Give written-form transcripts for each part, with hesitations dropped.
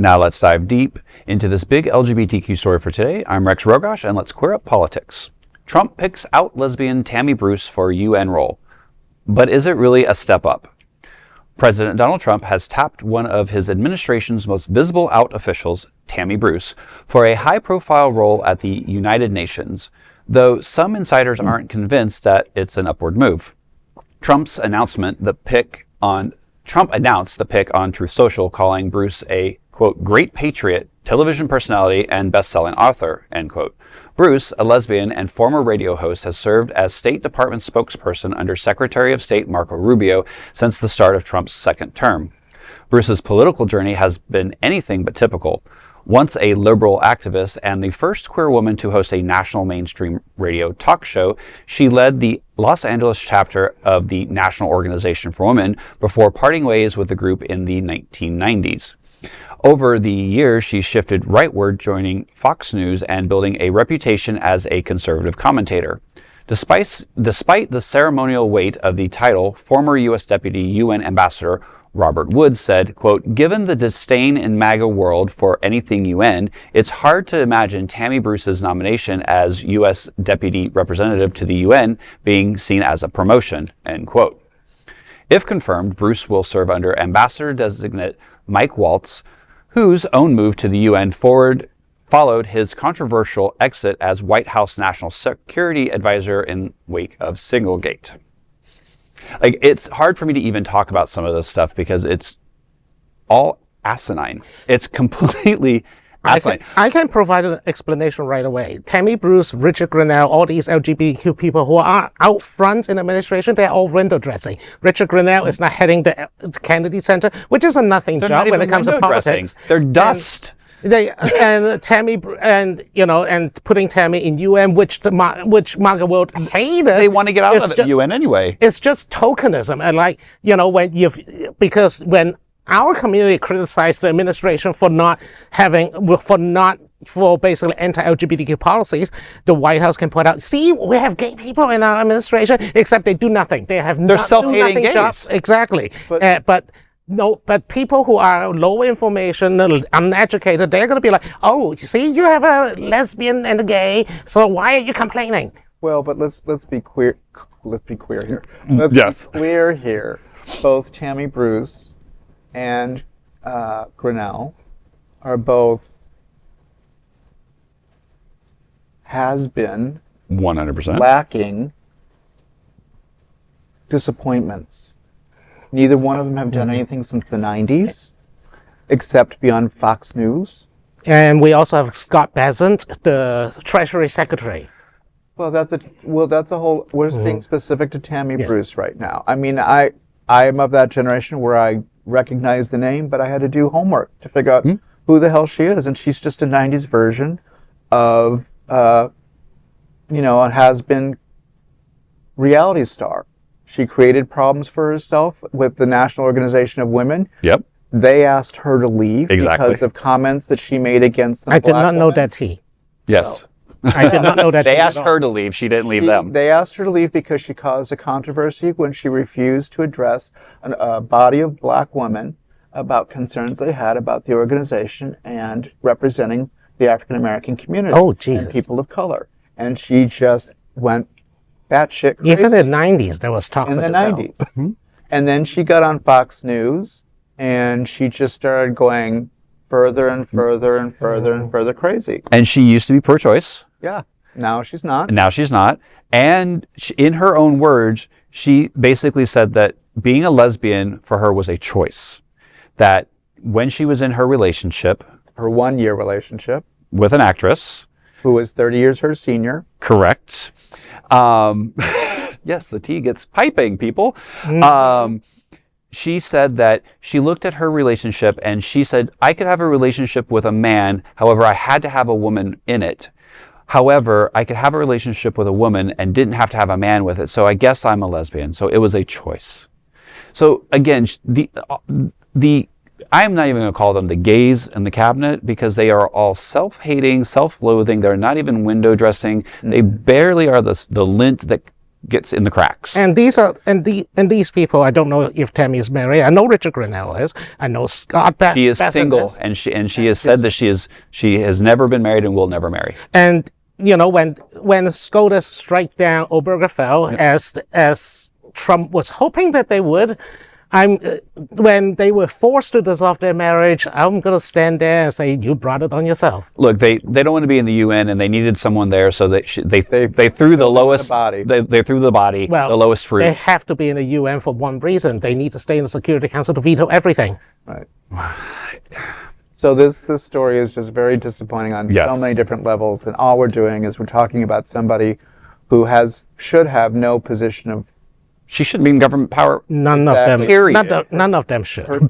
Now let's dive deep into this big LGBTQ story for today. I'm Rex Rogosh, and let's queer up politics. Trump picks out lesbian Tammy Bruce for UN role. But is it really a step up? President Donald Trump has tapped one of his administration's most visible out officials, Tammy Bruce, for a high-profile role at the United Nations, though some insiders aren't convinced that it's an upward move. Trump announced the pick on Truth Social, calling Bruce a, quote, great patriot, television personality, and best-selling author, end quote. Bruce, a lesbian and former radio host, has served as State Department spokesperson under Secretary of State Marco Rubio since the start of Trump's second term. Bruce's political journey has been anything but typical. Once a liberal activist and the first queer woman to host a national mainstream radio talk show, she led the Los Angeles chapter of the National Organization for Women before parting ways with the group in the 1990s. Over the years, she shifted rightward, joining Fox News and building a reputation as a conservative commentator. Despite the ceremonial weight of the title, former U.S. Deputy UN Ambassador Robert Woods said, quote, given the disdain in MAGA world for anything UN, it's hard to imagine Tammy Bruce's nomination as U.S. Deputy Representative to the UN being seen as a promotion, end quote. If confirmed, Bruce will serve under Ambassador-designate Mike Waltz, whose own move to the UN followed his controversial exit as White House National Security Advisor in wake of Singlegate. Like, it's hard for me to even talk about some of this stuff because it's all asinine. It's completely asinine. I can provide an explanation right away. Tammy Bruce, Richard Grenell, all these LGBTQ people who are out front in administration, they're all window dressing. Richard Grenell is not heading the Kennedy Center, which is a nothing job when it comes to politics. They're dust. And Tammy, and putting Tammy in UN, which MAGA world hated. They want to get out of the UN anyway. It's just tokenism, and because when our community criticized the administration for basically anti-LGBTQ policies, the White House can point out, see, we have gay people in our administration, except they do nothing. They're self-hating gays. Jobs. Exactly. But people who are low information, uneducated, they're going to be like, oh, see, you have a lesbian and a gay, so why are you complaining? Well, but let's be queer. Let's be queer here. Let's be clear here. Both Tammy Bruce and Grenell are both has been 100% lacking disappointments. Neither one of them have done anything since the 90s, except be on Fox News. And we also have Scott Bessent, the Treasury Secretary. Well, that's a whole. We're being specific to Tammy Bruce right now. I mean, I am of that generation where I recognize the name, but I had to do homework to figure out who the hell she is, and she's just a 90s version of, a has-been reality star. She created problems for herself with the National Organization of Women. Yep. They asked her to leave because of comments that she made against some I did not know that's he. Yes. So, I did not know that. They asked her to leave. She didn't leave them. They asked her to leave because she caused a controversy when she refused to address a body of black women about concerns they had about the organization and representing the African American community. Oh, Jesus. And people of color. And she just went batshit crazy. Even in the 90s, there was talks in the 90s. And then she got on Fox News, and she just started going further and further and further and further crazy. And she used to be pro-choice. Yeah. Now she's not. And in her own words, she basically said that being a lesbian for her was a choice. That when she was in her relationship, her 1-year relationship with an actress who was 30 years her senior. Correct. Yes, the tea gets piping, people. She said that she looked at her relationship and she said, I could have a relationship with a man, however, I had to have a woman in it. However, I could have a relationship with a woman and didn't have to have a man with it, so I guess I'm a lesbian. So it was a choice. So again, I'm not even going to call them the gays in the cabinet because they are all self-hating, self-loathing. They're not even window dressing. They barely are the lint that gets in the cracks. And these people, I don't know if Tammy is married. I know Richard Grinnell is. I know Scott Bass. She is single, and she has said that she has never been married and will never marry. And you know, when SCOTUS strike down Obergefell, as Trump was hoping that they would, when they were forced to dissolve their marriage, I'm going to stand there and say, you brought it on yourself. Look, they don't want to be in the UN, and they needed someone there, so they threw the lowest body. They threw the body, the lowest fruit. They have to be in the UN for one reason. They need to stay in the Security Council to veto everything. Right. So this story is just very disappointing on so many different levels, and all we're doing is we're talking about somebody who should have no position of. She shouldn't be in government power. None of them. Period. None of them should. Her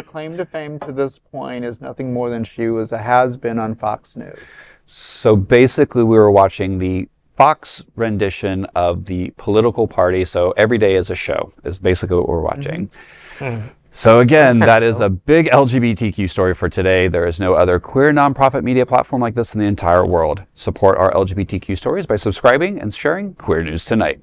claim to fame to this point is nothing more than she was a has-been on Fox News. So basically, we were watching the Fox rendition of the political party. So every day is a show is basically what we're watching. Mm-hmm. So again, that is a big LGBTQ story for today. There is no other queer nonprofit media platform like this in the entire world. Support our LGBTQ stories by subscribing and sharing Queer News Tonight.